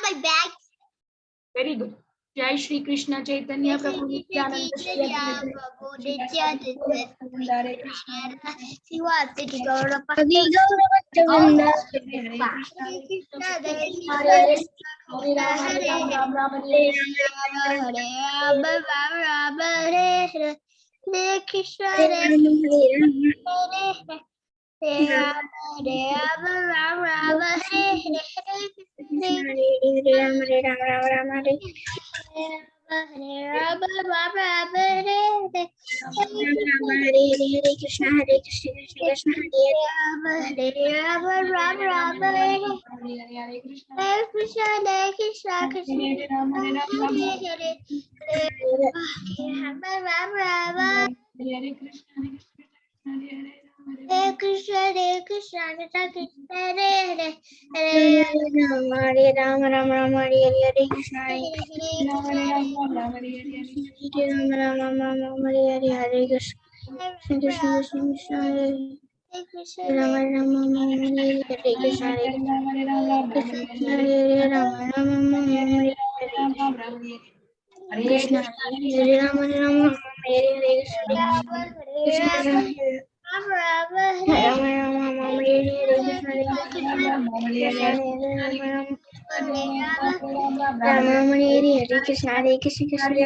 my bag. Very good. Jai Shri Krishna Chaitanya Prabhu Nityananda Shri Advaita Hare Krishna, Krishna Krishna, Hare Hare, Hare Rama, Rama Rama, Hare Hare, Krishna Hare Hare Rama Ram Ram Hare Hare Hare Krishna, Hare Krishna, Krishna Krishna, Hare Ram Ram Ram Hare Rama, Rama, Hare Krishna Krishna Hare Hare Ram Hare Ram Ram Ram Hare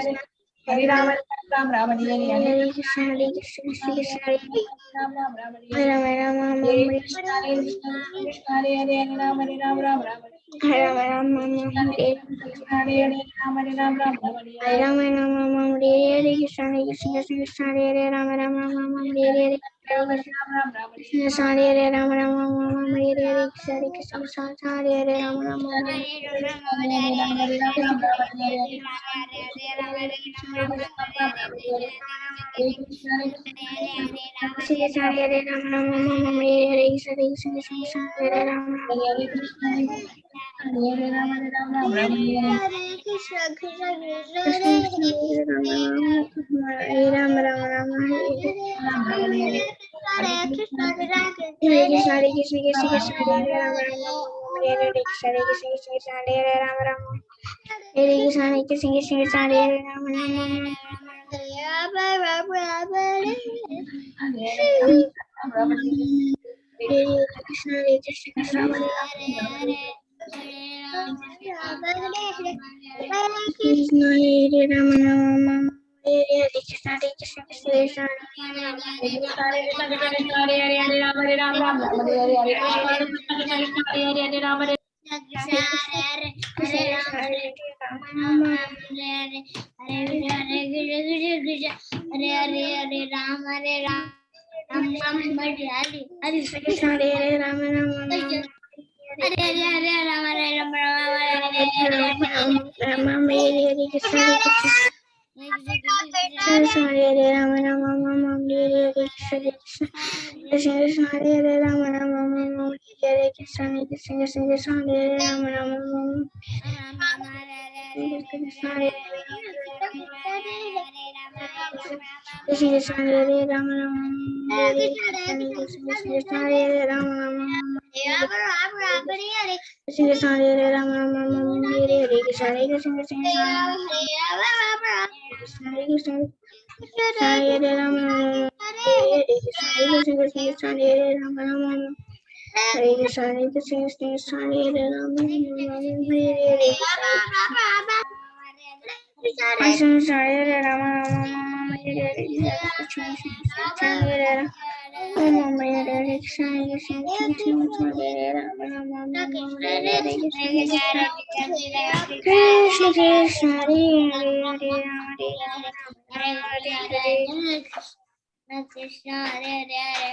Rama, Rama, Hare Krishna Hare Hare Ram Hare Ram Ram Ram Hare Rama, Rama, Hare Krishna, Krishna Krishna, Hare Rama, Rama, Hare Hare Krishna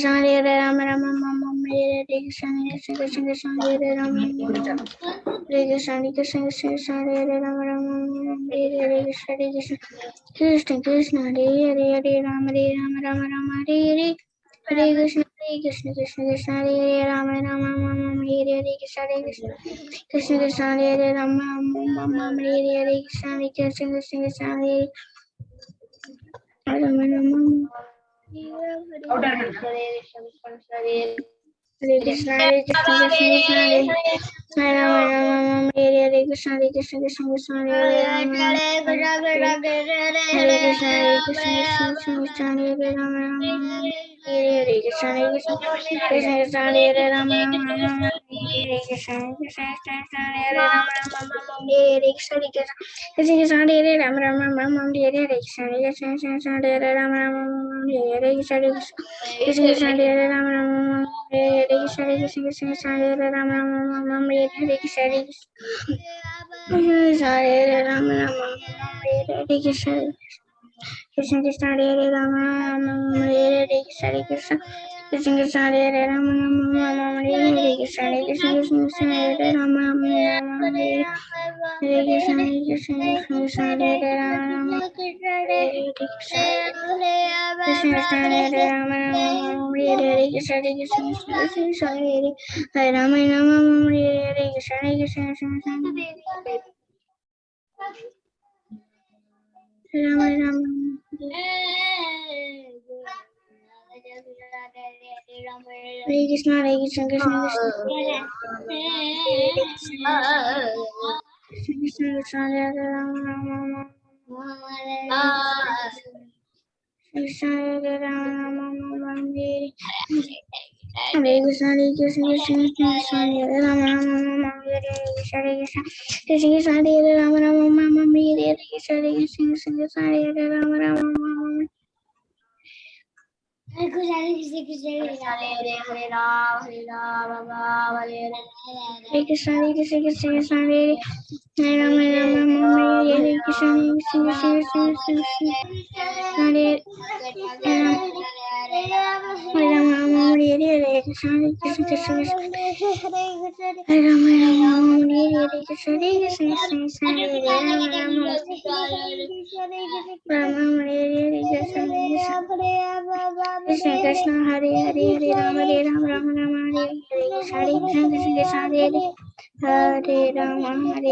Hare Rama, Rama, Hare Hare Krishna Krishna, Hare Rama, Rama, Krishna Krishna, Hare Hare, Hare Rama, Rama Rama, Hare Hare, Hare Krishna. Hare Krishna Krishna Krishna Hare Hare Rama Rama Rama Hare Hare Krishna Hare Krishna Krishna Krishna Hare Hare Rama Rama Hare Hare Krishna Hare Krishna Krishna Krishna Hare Rama Rama Hare Krishna Hare Krishna Krishna Krishna Hare Hare Rama Rama Hare Hare Krishna Hare Krishna Krishna Krishna Hare Hare Rama Hare Krishna Hare Krishna Krishna Krishna Krishna Hare Hare Rama Rama Hare Hare Krishna Hare Krishna Krishna Krishna Hare Hare Rama Rama Hare Krishna Krishna Krishna Hare Hare Rama Rama Hare Krishna Krishna Krishna Hare Hare Rama Rama Hare Hare Krishna Krishna Krishna Hare Hare Rama Rama Hare Hare Krishna Krishna Krishna Hare Hare Rama Rama Hare Hare Krishna Krishna Krishna Hare Hare Rama Rama Hare Hare Krishna Krishna Hare Hare Rama Rama Hare Hare Krishna Krishna Krishna Hare Hare Rama Rama Hare Hare Krishna Krishna Krishna Krishna Hare Hare Rama Rama Hare Hare Krishna Krishna Krishna Hare Hare Rama Rama Hare Hare Krishna Krishna Krishna Hare Hare Rama Rama Hare Hare Krishna Krishna Krishna Hare Hare Rama Rama Hare Hare Krishna Krishna Krishna Hare Hare Rama Rama Hare Hare Krishna Krishna Krishna Rama Rama Hare Krishna Krishna Krishna Krishna Krishna Hare Hare Rama Rama Krishna Hare Rama Rama Hare Krishna Krishna Krishna Krishna Hare Rama Rama Hare Krishna Krishna Krishna Hare Rama Rama Hare Krishna Krishna Krishna Hare Rama Rama Hare Krishna Krishna Hare Rama Hare Rama Hare Krishna Krishna Krishna Hare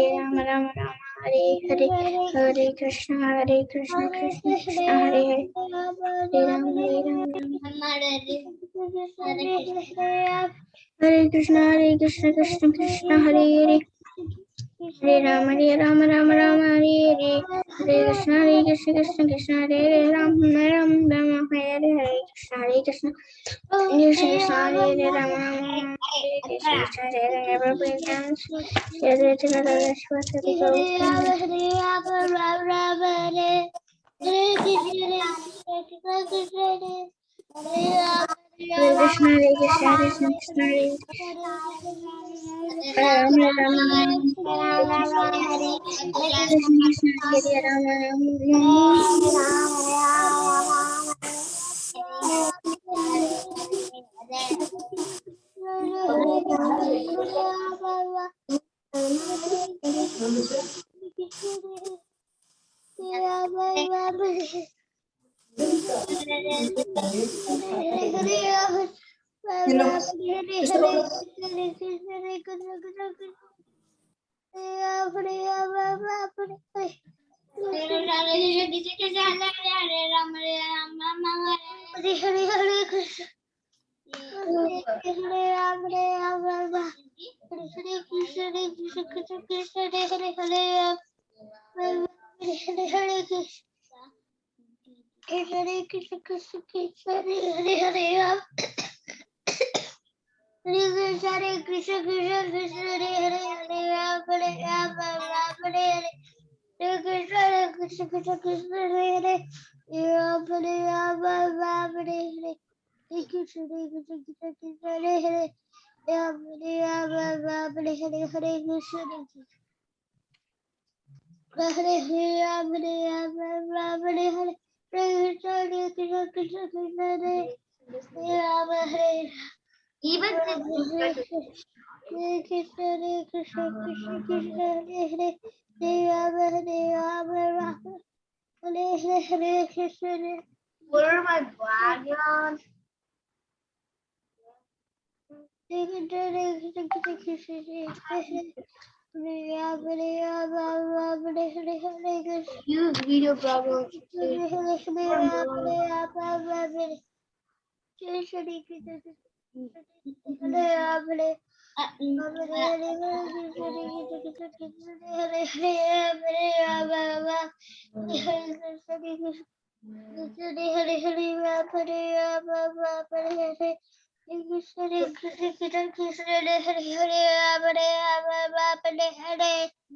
Rama Rama Hare Krishna Krishna Krishna Hare Rama Hare Hare Krishna Krishna Krishna Hare Rama Rama Hare Krishna Krishna Krishna Hare Rama Rama Hare Hare Krishna Krishna Krishna Hare Hare Hare Rama Rama Rama Hare Hare Krishna Krishna Krishna Hare Rama Rama Hare Hare Hare Krishna Krishna Krishna Hare Hare Rama Hare Krishna Krishna Krishna Hare Hare Hare Rama Rama Hare Hare Hare Krishna Krishna Krishna Hare Hare Rama Rama Hare Hare Krishna Krishna Krishna Hare Hare Rama Hare Krishna Hare Hare Krishna Krishna Krishna Rama Rama Krishna Hare Rama Hare Krishna Krishna Krishna Hare Hare Hare Rama Hare Hare Krishna Krishna Krishna Hare Hare Rama Rama Hare Hare Krishna Krishna Krishna Hare Hare Rama Rama Hare Hare Hare Krishna Hare Rama Rama Hare Hare Krishna Krishna Krishna Hare Rama Hare even Hare Krishna Krishna Krishna Hare Hare Rama Rama Hare Hare Hare Krishna. What are my backgrounds? Use video problems.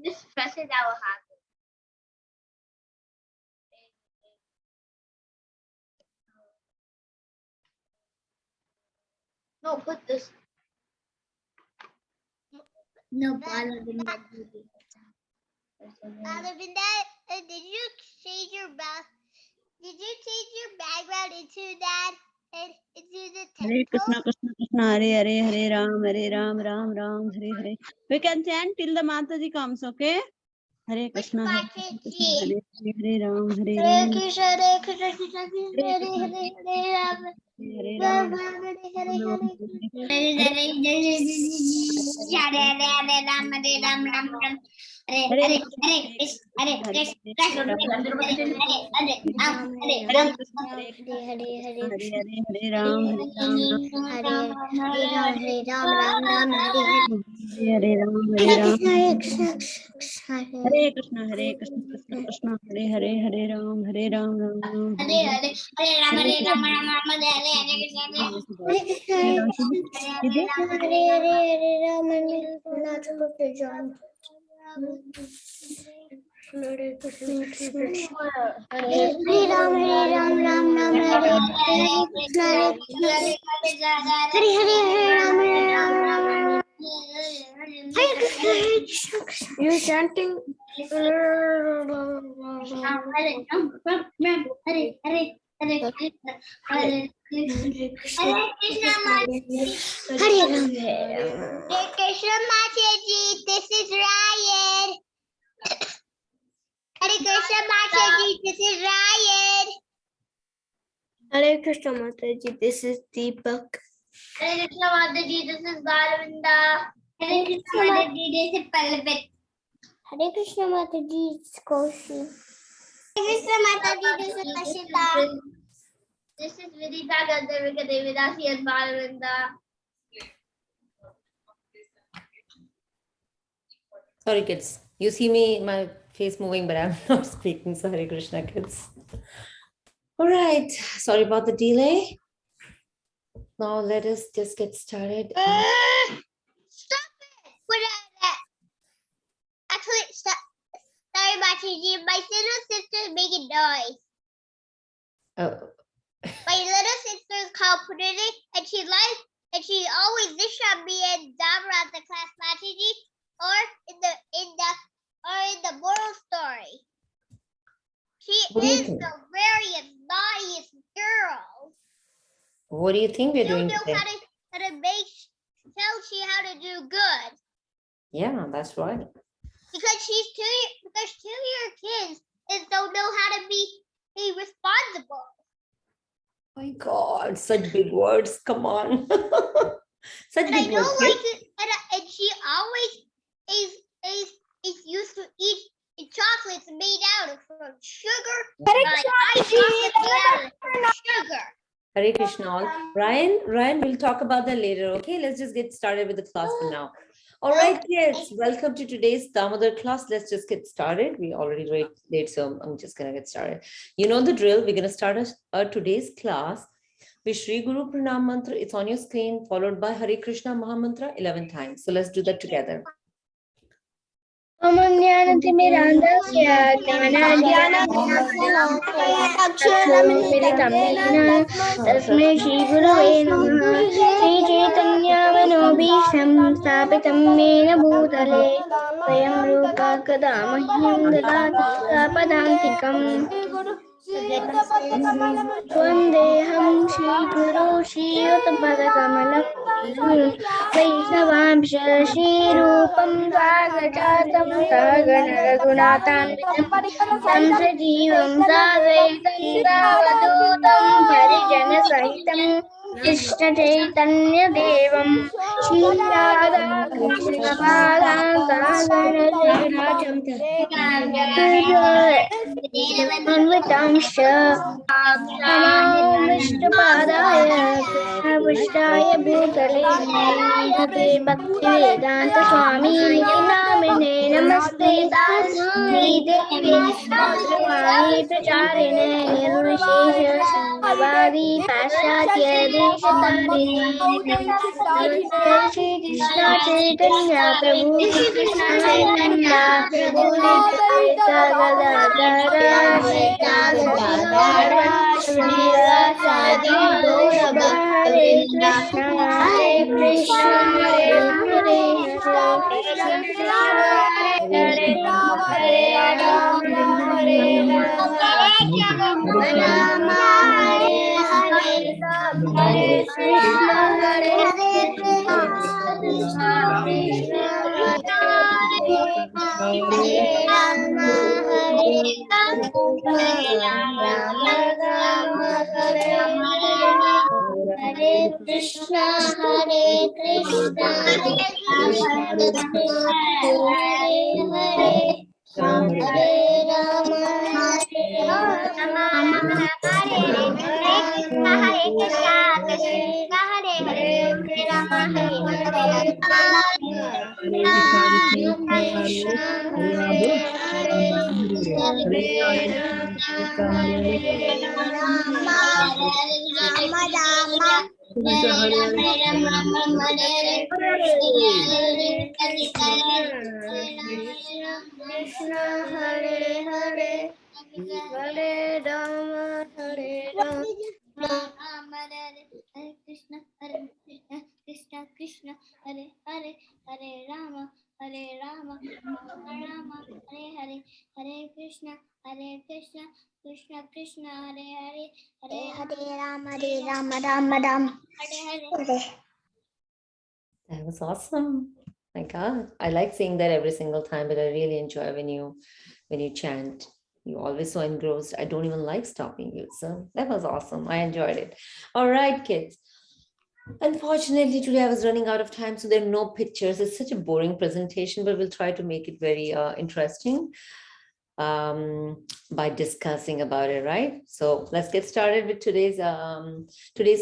This stresses our heart. No, put this. No, Balavinda. Balavinda, did you change your back? Did you change your background into that? Into the Hare Krishna, temple? Krishna Krishna, Hare Hare, Hare Ram, Ram Ram, Hare Hare. We can chant till the Mataji comes, okay? Hare Krishna, Hare Krishna, Hare Hare, Hare Ram, Hare Hare Ram. Krishna, Hare Krishna, Krishna Krishna, Hare Hare, Hare Ram, Hare Ram Ram, Ram, Hare Hare, Hare Hare Ram. Hare Krishna, Hare Krishna, Krishna Krishna, Hare Hare, Hare Ram, Ram Ram. You're chanting. Krishna Mataji, this is Ryan. Hare Krishna Mataji, this is Ryan. Hare Krishna Mataji, this is Deepak. Hare Krishna Mataji, this is Balavinda. Hare Krishna Mataji, this is Palabit. Hare Krishna Mataji, it's Koshi. Hare Krishna Mataji, this is Ashita. This is Vidita Gandharvika Devidasi and Balavinda. Sorry, kids. You see me, my face moving, but I'm not speaking. So Hare Krishna, kids. All right. Sorry about the delay. Now let us just get started. Stop it! What is that? Actually, stop. Sorry, Mataji. My little sister's making noise. Oh, My little sister is called Purity, and she always dish on me and Dabra at the class, Mataji, or in the moral story. She What do you is think? the very naughtiest girl. what do you think we're She'll doing know today? how to tell she how to do good. Yeah, that's right. Because two-year kids don't know how to be responsible. My God, such big words. Come on. Such And I big words. don't like it. And she always is used to eat chocolates made out of from sugar. Sugar. Hare Krishna. All. Ryan, we'll talk about that later. Okay, let's just get started with the class for now. All right, kids, welcome to today's Damodar class. Let's just get started. We already late, so I'm just gonna get started. You know the drill. We're gonna start today's class with Shri Guru Pranam Mantra. It's on your screen, followed by Hare Krishna Mahamantra 11 times. So let's do that together. तस्मै श्री गुरवे नमः श्री चैतन्यमनोभीष्टं स्थापितं येन भूतले स्वयं रूपा कदा मह्यं ददाति स्वपदान्तिकम् वन्देऽहं श्रीगुरो श्रीयुतपदकमलं वैष्णवांश श्रीरूपं सागजातं सहगण रघुनाथान्वितं तं सजीवं साद्वैतं सावधूतं परिजनसहितं Krishna Chaitanya Devam Shri Radha Krishna Padam Anvitamsha Namo Vishnu Padaya Krishna Vishtaya Bhutale Srimate Bhaktivedanta Swami Niti Namine Namaste Shri Devi Vani Pracharine Nirvishesha Sanyavadi Paschatya Deshatarine Namaste Shri Krishna Chaitanya Prabhu Krishna Chaitanya Prabhu Nityananda Gadadara Hare Krishna Hare Krishna Hare Krishna Hare Hare Krishna, Hare Krishna, Hare Rama, Hare Rama, Krishna Hare Hare Hare Rama Hare Rama Hare Krishna Krishna Krishna Hare Hare Hare Rama Rama Rama Hare Hare Hare Krishna Krishna Krishna Hare Hare Hare Rama Rama Hare Hare. That was awesome. My God, I like saying that every single time, but I really enjoy when you chant. You're always so engrossed. I don't even like stopping you. So that was awesome. I enjoyed it. All right, kids. Unfortunately, today I was running out of time, so there are no pictures. It's such a boring presentation, but we'll try to make it very interesting by discussing about it, right? So let's get started with today's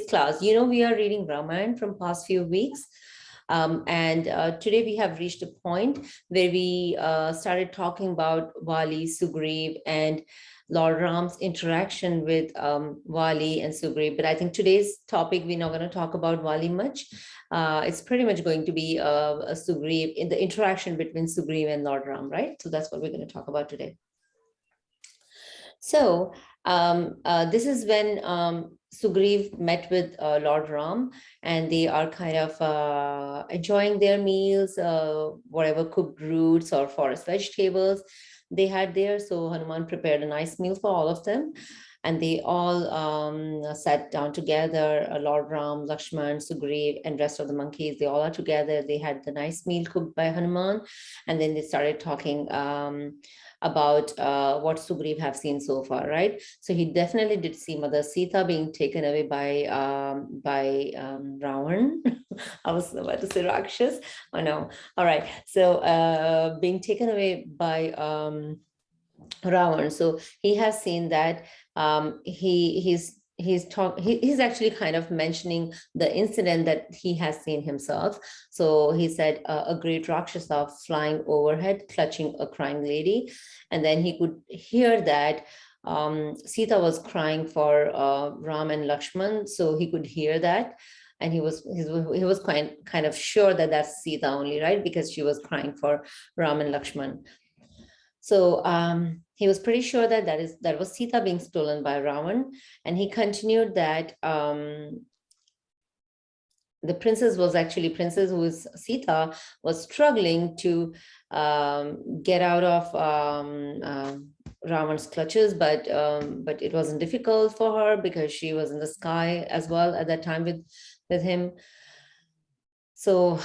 class. You know, we are reading Ramayan from past few weeks. And today we have reached a point where we started talking about Vali, Sugriv, and Lord Ram's interaction with Vali and Sugriv. But I think today's topic, we're not going to talk about Vali much. It's pretty much going to be a Sugriv, in the interaction between Sugriv and Lord Ram, right? So that's what we're going to talk about today. So this is when Sugriv met with Lord Ram, and they are kind of enjoying their meals, whatever cooked roots or forest vegetables they had there. So Hanuman prepared a nice meal for all of them, and they all sat down together. Lord Ram, Lakshman, Sugriv, and rest of the monkeys, they all are together. They had the nice meal cooked by Hanuman, and then they started talking about what Sugriv have seen so far, right? So he definitely did see Mother Sita being taken away by Ravan. I was about to say Rakshas. Oh no. All right. So being taken away by Ravan. So he has seen that. He's actually kind of mentioning the incident that he has seen himself. So he said a great Rakshasa flying overhead, clutching a crying lady. And then he could hear that Sita was crying for Ram and Lakshman. So he could hear that. And he was kind of sure that that's Sita only, right? Because she was crying for Ram and Lakshman. So he was pretty sure that that was Sita being stolen by Ravan, and he continued that the princess who is Sita, was struggling to get out of Ravan's clutches, but it wasn't difficult for her because she was in the sky as well at that time with him. So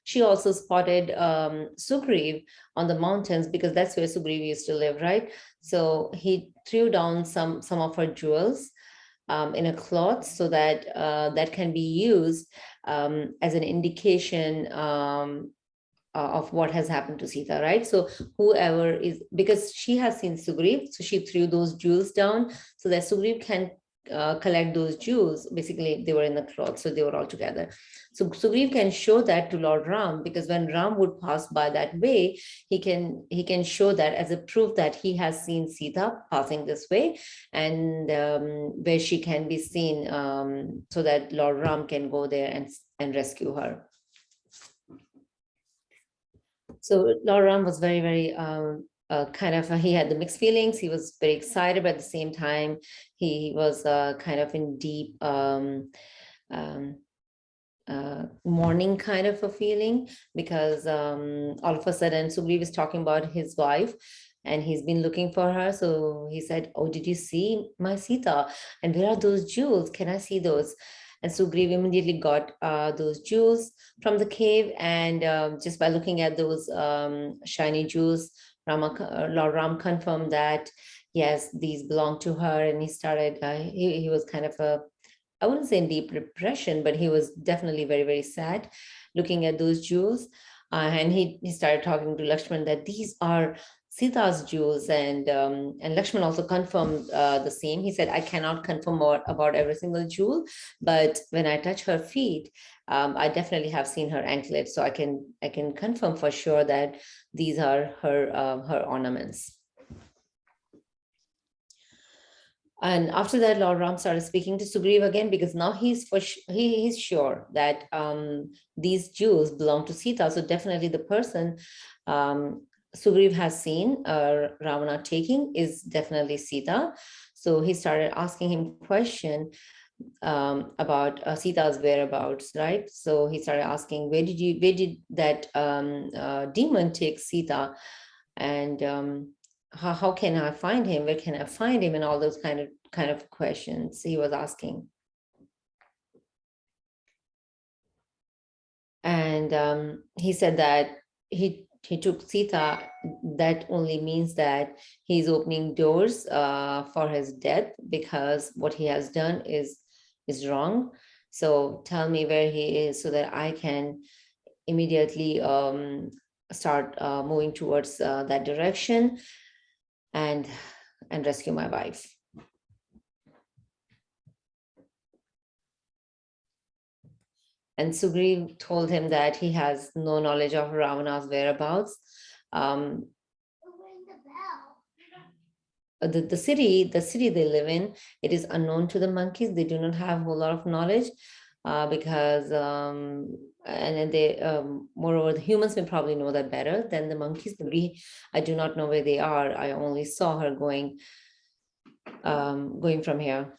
she also spotted Sugriv on the mountains, because that's where Sugriv used to live, right? So he threw down some of her jewels in a cloth, so that that can be used as an indication of what has happened to Sita, right? So whoever is, because she has seen Sugriv, so she threw those jewels down so that Sugriv can collect those jewels. Basically, they were in the cloth, so they were all together. So Sugriv can show that to Lord Ram, because when Ram would pass by that way, he can show that as a proof that he has seen Sita passing this way, and where she can be seen, so that Lord Ram can go there and rescue her. So Lord Ram was very, very kind of, he had the mixed feelings. He was very excited, but at the same time, he was kind of in deep mourning kind of a feeling, because all of a sudden Sugriv is talking about his wife, and he's been looking for her. So he said, "Oh, did you see my Sita? And where are those jewels? Can I see those?" And Sugriv immediately got those jewels from the cave, and just by looking at those shiny jewels, Lord Ram confirmed that yes, these belong to her. And he started. He was kind of I wouldn't say in deep depression, but he was definitely very, very sad looking at those jewels. And he started talking to Lakshman that these are Sita's jewels, and Lakshman also confirmed the same. He said, "I cannot confirm more about every single jewel, but when I touch her feet, I definitely have seen her anklet, so I can confirm for sure that these are her ornaments." And after that, Lord Ram started speaking to Sugriv again, because now he's sure that these jewels belong to Sita. So definitely the person Sugriv has seen Ravana taking is definitely Sita. So he started asking him question about Sita's whereabouts, right? So he started asking, where did that demon take Sita, and how can I find him? Where can I find him? And all those kind of questions he was asking. And he said that he took Sita. That only means that he's opening doors for his death, because what he has done is wrong. So tell me where he is, so that I can immediately start moving towards that direction and rescue my wife. And Sugriv told him that he has no knowledge of Ravana's whereabouts. The city they live in, it is unknown to the monkeys. They do not have a whole lot of knowledge because and they moreover, the humans may probably know that better than the monkeys. I do not know where they are. I only saw her going from here.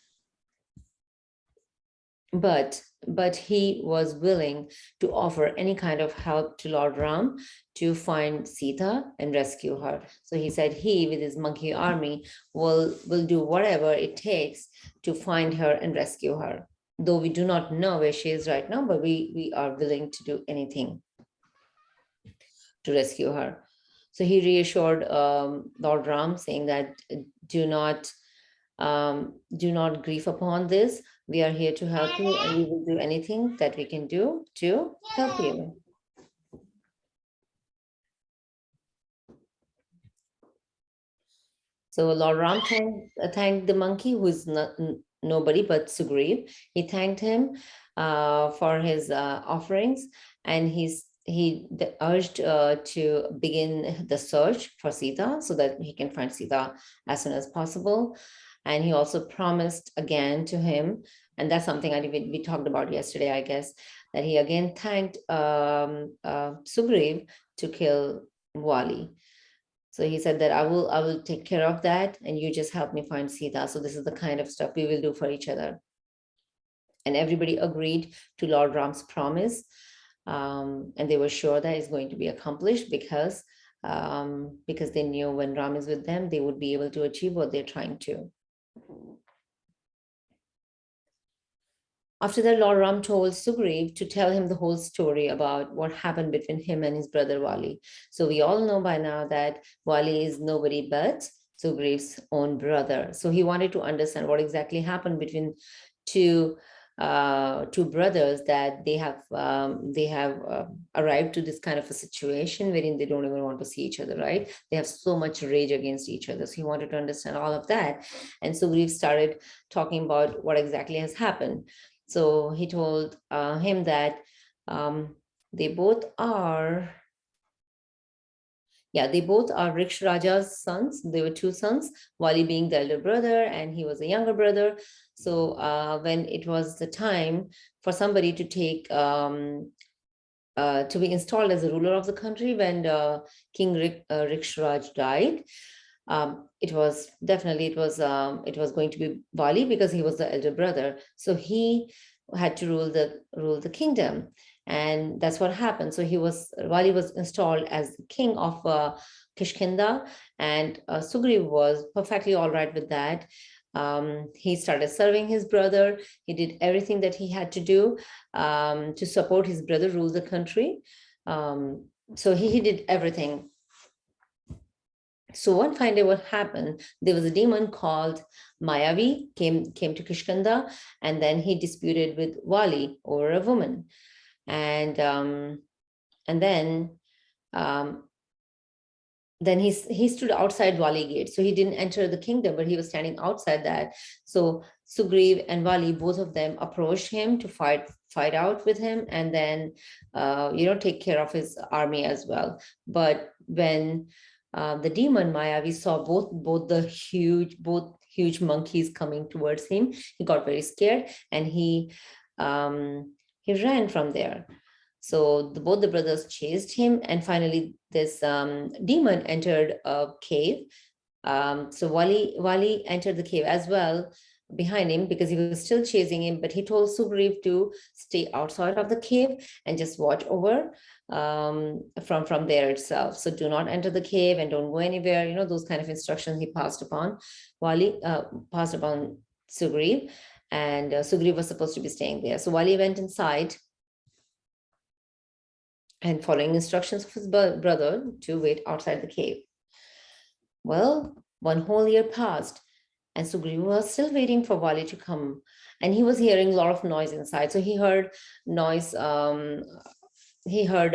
But he was willing to offer any kind of help to Lord Ram to find Sita and rescue her. So he said he, with his monkey army, will do whatever it takes to find her and rescue her. Though we do not know where she is right now, but we are willing to do anything to rescue her. So he reassured Lord Ram, saying that do not grieve upon this. We are here to help you, and we will do anything that we can do to help you. So Lord Ram thanked the monkey, who is nobody but Sugriv. He thanked him for his offerings, and he urged to begin the search for Sita, so that he can find Sita as soon as possible. And he also promised again to him, and that's something we talked about yesterday, I guess, that he again thanked Sugriv to kill Wali. So he said that I will take care of that, and you just help me find Sita. So this is the kind of stuff we will do for each other. And everybody agreed to Lord Ram's promise, and they were sure that it's going to be accomplished, because they knew when Ram is with them, they would be able to achieve what they're trying to. After that, Lord Ram told Sugriv to tell him the whole story about what happened between him and his brother Wali. So we all know by now that Wali is nobody but Sugriv's own brother. So he wanted to understand what exactly happened between two brothers, that they have arrived to this kind of a situation wherein they don't even want to see each other, right? They have so much rage against each other. So he wanted to understand all of that. And Sugriv started talking about what exactly has happened. So he told him that they both are Riksha Raja's sons. They were two sons, Wali being the elder brother and he was a younger brother. So when it was the time for somebody to take to be installed as a ruler of the country, when King Riksha died, it was going to be Wali, because he was the elder brother. So he had to rule the kingdom. And that's what happened. So Wali was installed as the king of Kishkinda, and Sugriv was perfectly all right with that. He started serving his brother. He did everything that he had to do to support his brother rule the country. So he did everything. So one fine day, what happened? There was a demon called Mayavi came to Kishkinda, and then he disputed with Wali over a woman. And then he stood outside Wali gate. So he didn't enter the kingdom, but he was standing outside that. So Sugriv and Wali, both of them, approached him to fight out with him, and then take care of his army as well. But when the demon Mayavi saw both huge monkeys coming towards him, he got very scared, and he ran from there. So both the brothers chased him, and finally this demon entered a cave. So Wali entered the cave as well behind him, because he was still chasing him, but he told Sugriv to stay outside of the cave and just watch over from there itself. So do not enter the cave and don't go anywhere. Those kind of instructions he passed upon Sugriv, and Sugriv was supposed to be staying there. So Wali went inside and following instructions of his brother to wait outside the cave. Well, one whole year passed, and Sugriv was still waiting for Wali to come, and he was hearing a lot of noise inside. So he heard noise. He heard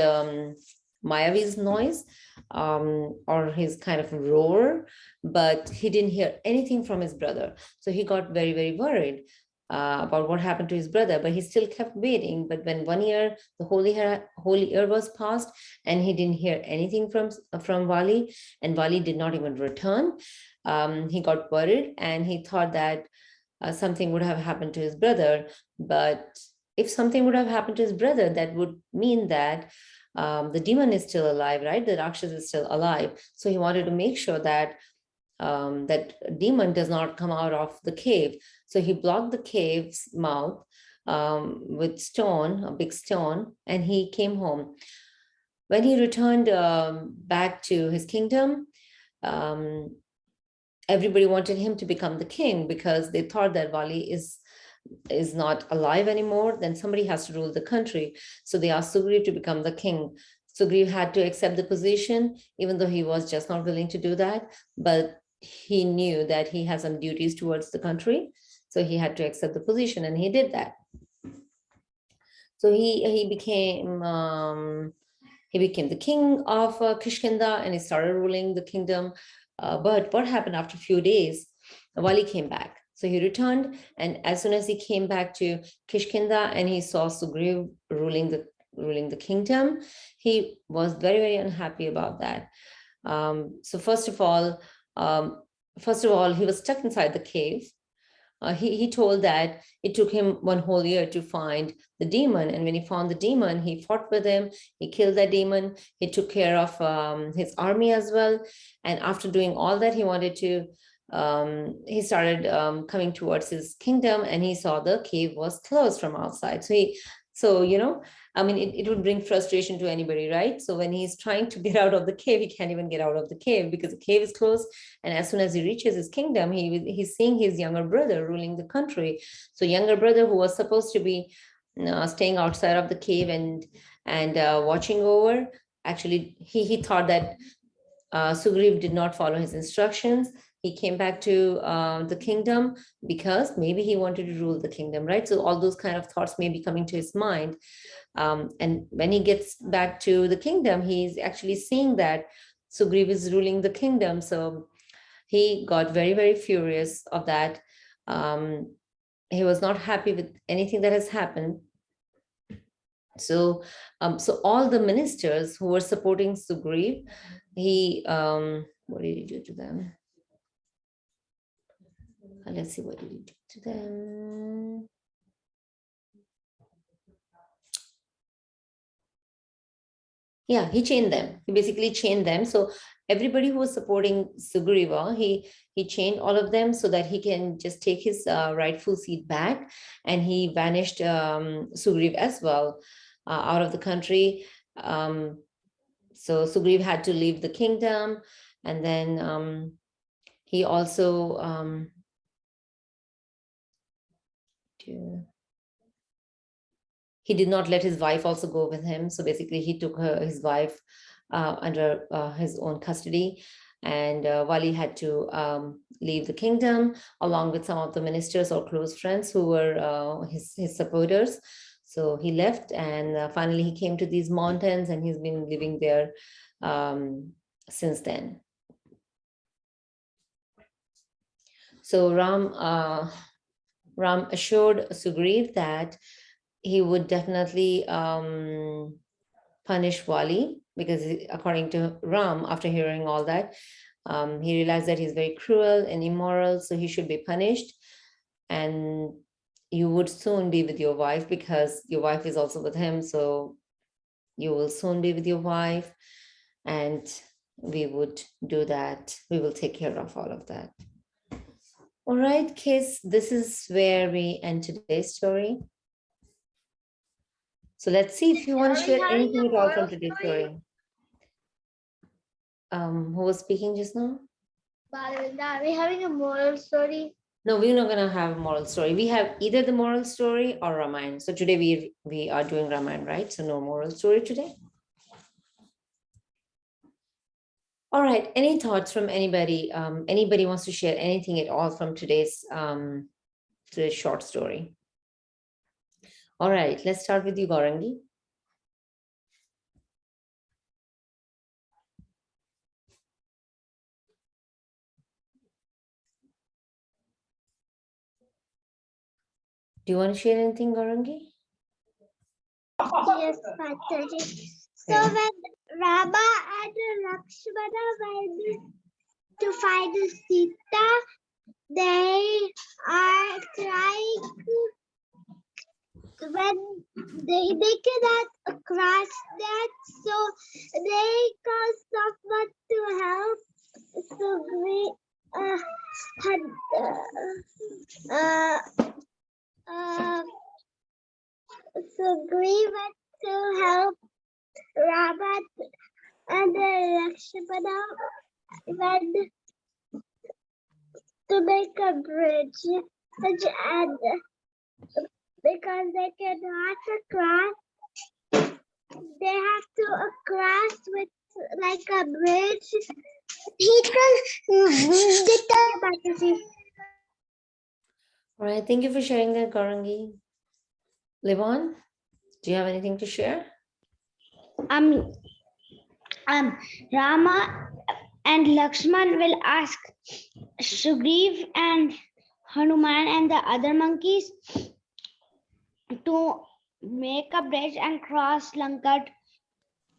Mayavi's noise, or his kind of roar, but he didn't hear anything from his brother. So he got very, very worried about what happened to his brother, but he still kept waiting. But when the whole year was passed, and he didn't hear anything from Wali, and Wali did not even return, he got worried, and he thought that something would have happened to his brother. But if something would have happened to his brother, that would mean that the demon is still alive, right? The Rakshas is still alive. So he wanted to make sure that that demon does not come out of the cave. So he blocked the cave's mouth with a big stone, and he came home. When he returned back to his kingdom, everybody wanted him to become the king, because they thought that Wali is not alive anymore, then somebody has to rule the country. So they asked Sugriv to become the king. Sugriv had to accept the position, even though he was just not willing to do that. But he knew that he has some duties towards the country. So he had to accept the position, and he did that. So he became the king of Kishkinda, and he started ruling the kingdom. But what happened after a few days? Wali came back. So he returned, and as soon as he came back to Kishkinda and he saw Sugriv ruling the kingdom, he was very, very unhappy about that. So first of all, he was stuck inside the cave. He told that it took him one whole year to find the demon, and when he found the demon, he fought with him. He killed that demon. He took care of his army as well. And after doing all that, he started coming towards his kingdom, and he saw the cave was closed from outside. It would bring frustration to anybody, right? So when he's trying to get out of the cave, he can't even get out of the cave because the cave is closed. And as soon as he reaches his kingdom, he's seeing his younger brother ruling the country. So younger brother, who was supposed to be staying outside of the cave and watching over, actually he thought that Sugriv did not follow his instructions, he came back to the kingdom because maybe he wanted to rule the kingdom, right? So all those kind of thoughts may be coming to his mind. And when he gets back to the kingdom, he's actually seeing that Sugriv is ruling the kingdom. So he got very, very furious of that. He was not happy with anything that has happened. So, so all the ministers who were supporting Sugriv, he, what did he do to them? Let's see, what did he do to them? Yeah, he chained them. He basically chained them. So everybody who was supporting Sugriva, he chained all of them so that he can just take his rightful seat back. And he banished Sugriv as well out of the country. So Sugriv had to leave the kingdom, and then he also he did not let his wife also go with him. So basically he took his wife under his own custody, and Wali had to leave the kingdom along with some of the ministers or close friends who were his supporters. So he left, and finally he came to these mountains, and he's been living there since then. So Ram assured Sugriv that he would definitely punish Wali, because according to Ram, after hearing all that, he realized that he's very cruel and immoral, so he should be punished. And you would soon be with your wife, because your wife is also with him. So you will soon be with your wife, and we would do that. We will take care of all of that. All right, kids, this is where we end today's story. So let's see if you want to share anything at all from today's story. Who was speaking just now? Are we having a moral story? No, we're not going to have a moral story. We have either the moral story or Ramayan. So today we are doing Ramayan, right? So no moral story today. All right. Any thoughts from anybody? Anybody wants to share anything at all from today's short story? All right. Let's start with you, Gaurangi. Do you want to share anything, Gaurangi? Yes, Mataji. So when Rama and Lakshmana went to find Sita, they are crying when they cannot cross that, so they call someone to help. So we so we went to help Rama, and Lakshmana went to make a bridge, and because they cannot cross, they have to cross with like a bridge. All right, thank you for sharing that, Gaurangi. Levon, do you have anything to share? Rama and Lakshman will ask Sugriv and Hanuman and the other monkeys to make a bridge and cross Lanka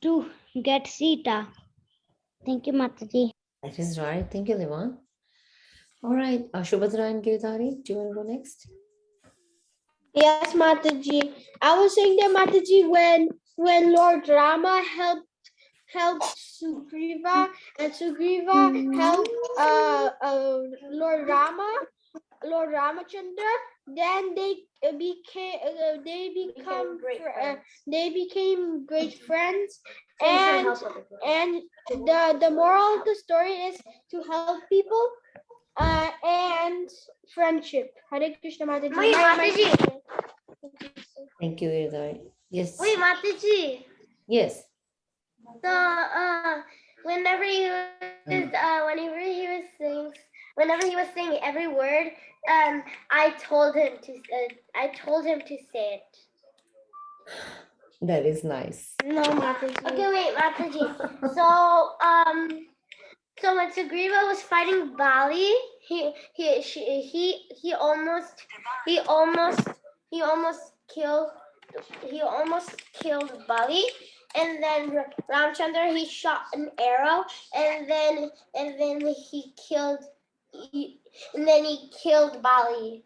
to get Sita. Thank you, Mataji. That is right. Thank you, Levon. All right, Shubhadra and Giridhari, do you want to go next? Yes, Mataji. I was saying that Mataji, when Lord Rama helped Sugriva, and Sugriva helped Lord Ramachandra, then they became great friends. And the moral of the story is to help people and friendship. Hare Krishna, Mataji. Thank you, Giridhari. Yes. Wait, Mataji. Yes. So whenever he was whenever he was saying every word, I told him to say it. That is nice. No, Mataji. Okay, wait, Mataji. So when Sugriva was fighting Bali, he almost killed Bali, and then Ramchandra, he shot an arrow, and then he killed Bali.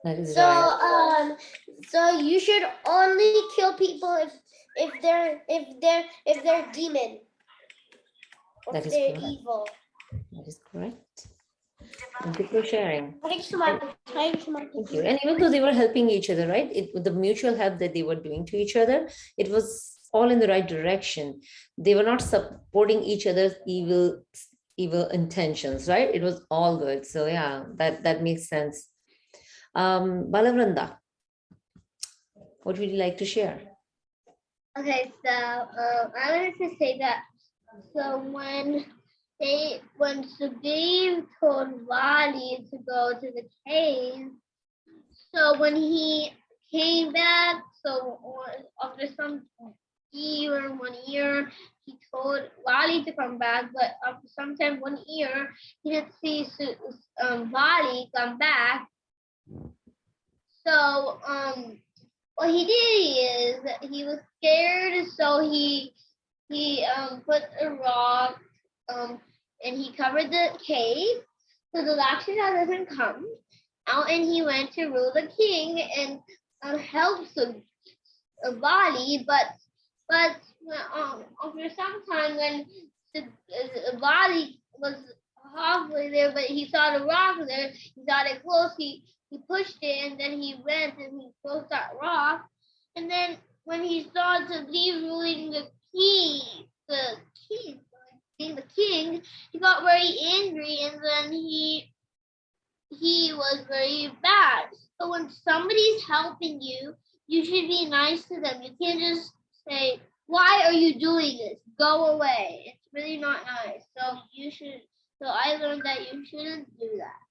That is So right. so you should only kill people if they're demon. Or That if is they're correct. evil. That is correct. Thank you for sharing. Thank you. Thank you. And even though they were helping each other, right? The mutual help that they were doing to each other, it was all in the right direction. They were not supporting each other's evil intentions, right? It was all good. So yeah, that makes sense. Balavranda, what would you like to share? Okay, so I wanted to say that. So when Sugriv told Vali to go to the cave, so when he came back, so after some year, 1 year, he told Vali to come back, but after some time, 1 year, he didn't see Vali come back. So what he did is he was scared, so he put a rock and he covered the cave so the Laxmi doesn't come out, and he went to rule the king and help Bali, but after some time when Bali was halfway there, but he saw the rock there, he got it close, he pushed it, and then he went and he closed that rock, and then when he saw Sugriv ruling the king, he got very angry, and then he was very bad. So when somebody's helping you, you should be nice to them. You can't just say, "Why are you doing this? Go away." It's really not nice. So I learned that you shouldn't do that.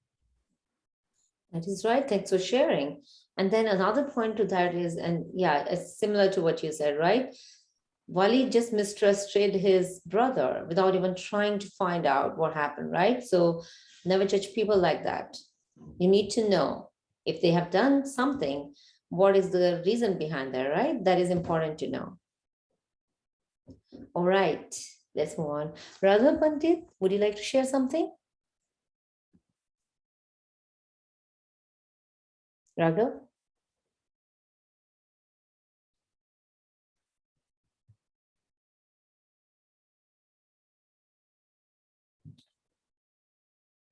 That is right. Thanks for sharing. And then another point to that is, and yeah, it's similar to what you said, right? Wali just mistrusted his brother without even trying to find out what happened, right? So never judge people like that. You need to know if they have done something, what is the reason behind that, right? That is important to know. All right, let's move on. Raghav Pandit, would you like to share something? Raghav?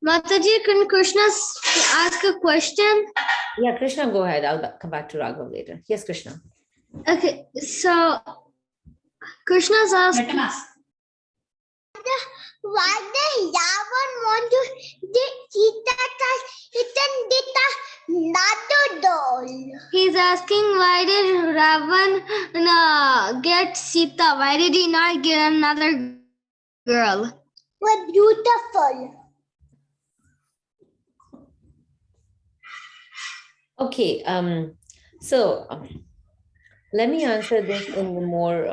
Mataji, can Krishna ask a question? Yeah, Krishna, go ahead. I'll come back to Raghav later. Yes, Krishna. Okay, so Krishna's asking, why did Ravan want to get another doll? He's asking why did Ravan get Sita? Why did he not get another girl? We're beautiful. Okay, let me answer this in a more,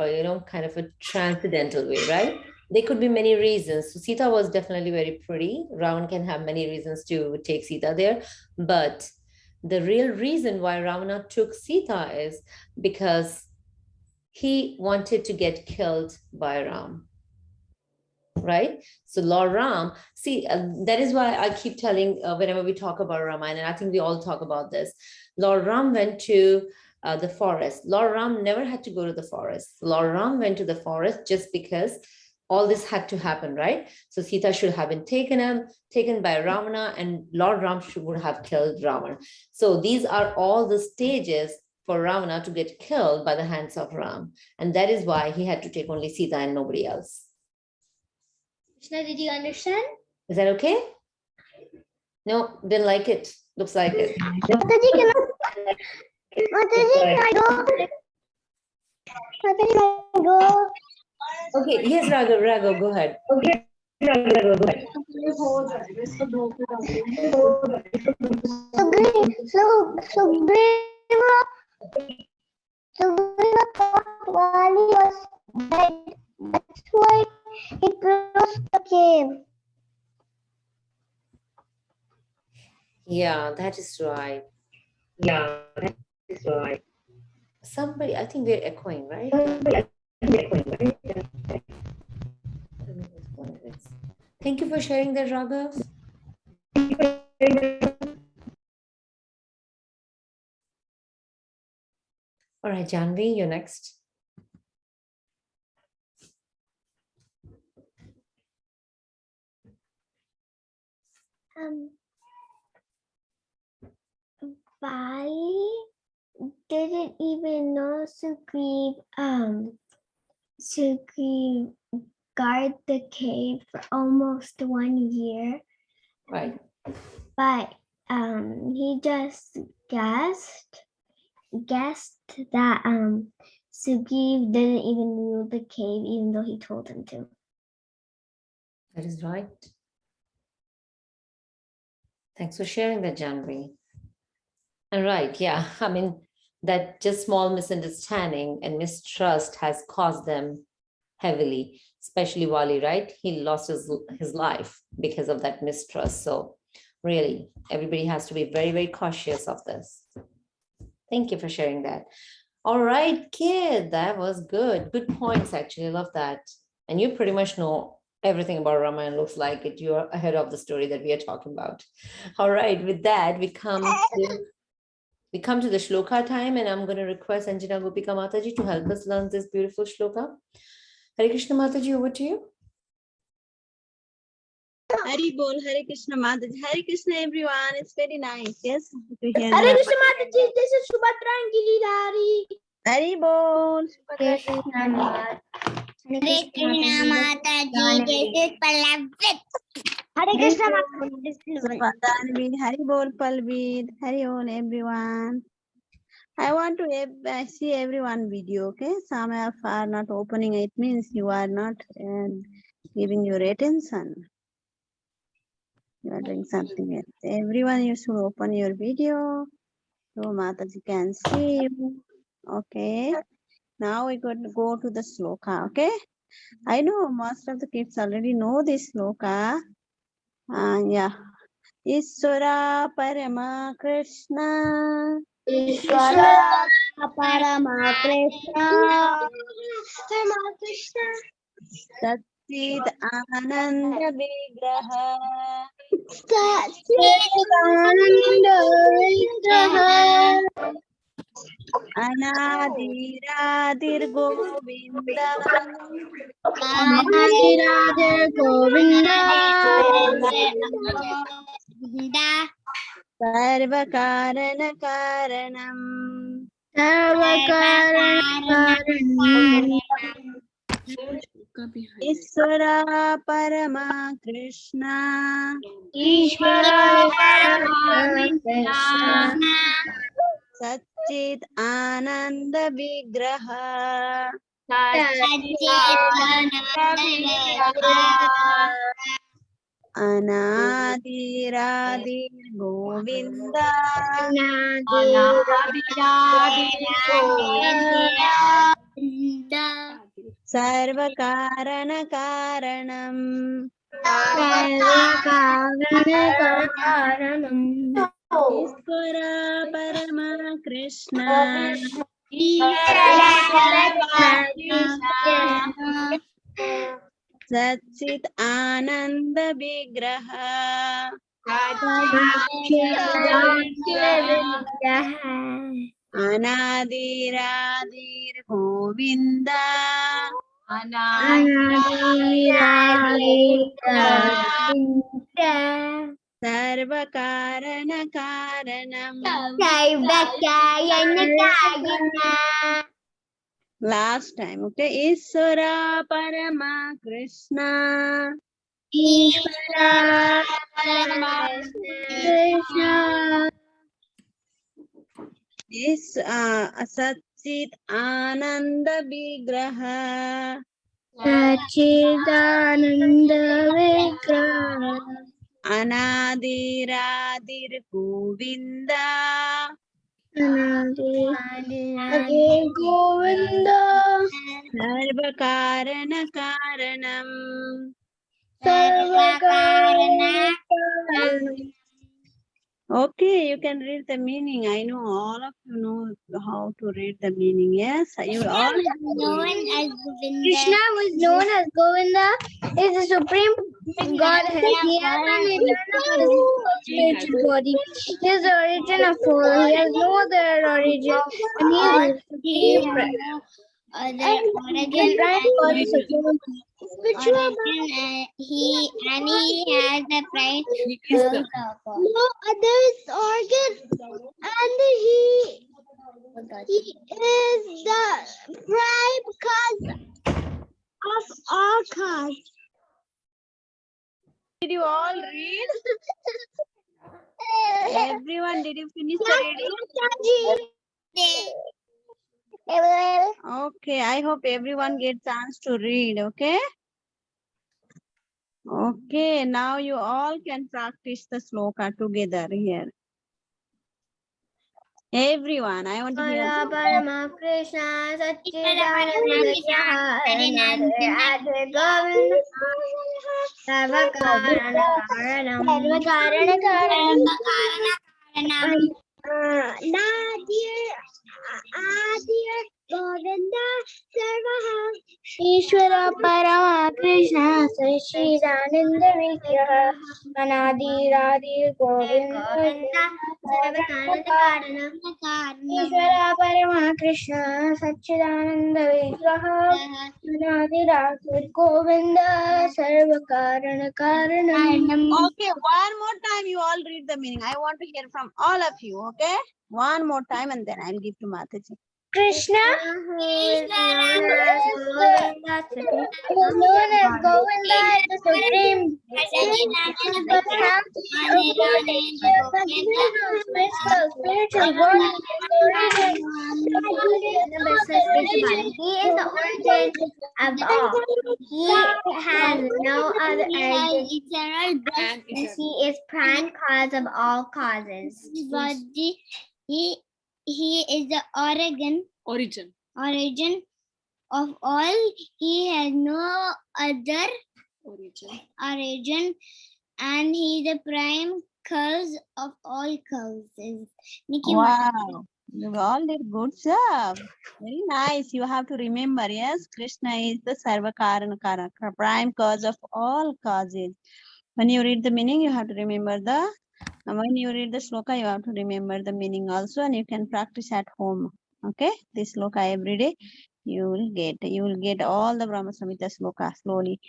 kind of a transcendental way, right? There could be many reasons. So Sita was definitely very pretty. Ravan can have many reasons to take Sita there. But the real reason why Ravana took Sita is because he wanted to get killed by Ram. Right? So Lord Ram, see, that is why I keep telling whenever we talk about Ramayan, and I think we all talk about this, Lord Ram went to the forest. Lord Ram never had to go to the forest. Lord Ram went to the forest just because all this had to happen, right? So Sita should have been taken by Ravana, and Lord Ram would have killed Ravana. So these are all the stages for Ravana to get killed by the hands of Ram. And that is why he had to take only Sita and nobody else. Krishna, did you understand? Is that okay? No, didn't like it. Looks like it. Mataji, can I go? Mataji, can I go? Okay, yes, Raghav, go ahead. Okay. Sugriva thought Vali was dead. That's why he closed the cave. Yeah, that is right. Somebody, I think we're echoing, right? Thank you for sharing that, Raghav. All right, Janvi, you're next. Vali didn't even know Sugriv guard the cave for almost 1 year, Right. but he just guessed that Sugriv didn't even rule the cave, even though he told him to. That is right. Thanks for sharing that, Janvi. And right, yeah. I mean, that just small misunderstanding and mistrust has caused them heavily, especially Wali, right? He lost his life because of that mistrust. So really, everybody has to be very, very cautious of this. Thank you for sharing that. All right, kid, that was good. Good points, actually. I love that. And you pretty much know everything about Ramayan. Looks like it. You're ahead of the story that we are talking about. All right, with that, we come to the shloka time, and I'm going to request Anjana Gopika Mataji to help us learn this beautiful shloka. Hare Krishna Mataji, over to you. Hari Bol, Hare Krishna Mataji. Hare Krishna, everyone. It's very nice. Yes. To hear Hare that. Krishna Mataji, this is Subhadra and Giridhari. Hari Bol. Hare Krishna Mataji, this is Pallavi. Hare Krishna Mataji, this is Padhanvi, Hari Bol Palvid. Hari Bol, everyone. I want to see everyone video, okay? Some are not opening. It means you are not giving your attention. You are doing something else. Everyone, you should open your video so Mataji can see you. Okay. Now we got to go to the sloka, okay? I know most of the kids already know this sloka. Yeah. Ishvara Parama Krishna. Ishvara Parama Krishna. Satchit Ananda Vigraha. Anadiradir Govinda. Anadiradir Govinda. Sarva Karana Karanam. Ishvara Parama Krishna. Ishvara Parama Krishna. Satchit Ananda Vigraha. Anadiradir Govinda. Sarva Karana Karanam. Ishvara Parama Krishna. Satchit Ananda Vigraha. Anadiradir Govinda. Sarva Karana Karanam. Last time, okay? Ishvara Parama Krishna. Ishvara Krishna. Is Satchit Ananda Vigraha. Sachidananda Anadiradir Govinda. Anadiradir Govinda. Sarva Karana Karanam. Sarva Karana Karanam. Okay, you can read the meaning. I know all of you know how to read the meaning. Yes, you all. Krishna was known as Govinda, is the supreme Godhead. He has an eternal physical spiritual body. He is the origin of all. He has no other origin, and he is the supreme He has the prime. No others organ, and he is the prime cause of all cause. Did you all read? Everyone, did you finish the reading? Okay, I hope everyone gets chance to read. Okay. Okay, now you all can practice the sloka together here. Everyone, I want to hear. Parama Krishna Satchidananda Adi Govinda Sarva Karana Karanam Nadir Govinda Sarvaha Ishvara Parama Krishna Satchidananda Vigraha Anadi Radhi Govinda Ishvara Parama Krishna Satchidananda Vigraha Anadi Radhi Govinda Sarva Karana Karanam. Okay, one more time you all read the meaning. I want to hear from all of you, okay? One more time and then I'll give to Mataji. Krishna is known as Govinda, the supreme. Spiritual body. He is the origin of all. He has no other origin. He is prime cause of all causes. He is the origin of all. He has no other origin, and he is the prime cause of all causes. Wow, you all did good job. Very nice. You have to remember, yes, Krishna is the Sarva Karana Karana, prime cause of all causes. When you read the meaning, you have to remember the. When you read the sloka, you have to remember the meaning also, and you can practice at home. Okay, this sloka every day. You will get all the Brahma Samhita sloka slowly.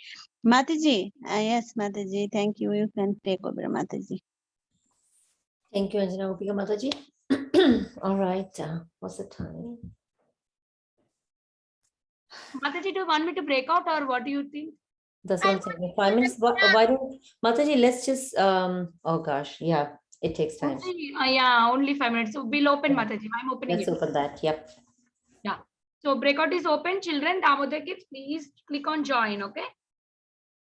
Mataji, yes, Mataji, thank you. You can take over, Mataji. Thank you, Anjana Gopika Mataji. All right, what's the time? Mataji, do you want me to break out or what do you think? That's what I'm saying. 5 minutes. Why don't Mataji? Let's just. Oh gosh, yeah, it takes time. Yeah, only 5 minutes. So we'll open Mataji. I'm opening Let's it. open that. Yep. Yeah. So breakout is open. Children, Damodar kids, please click on join. Okay.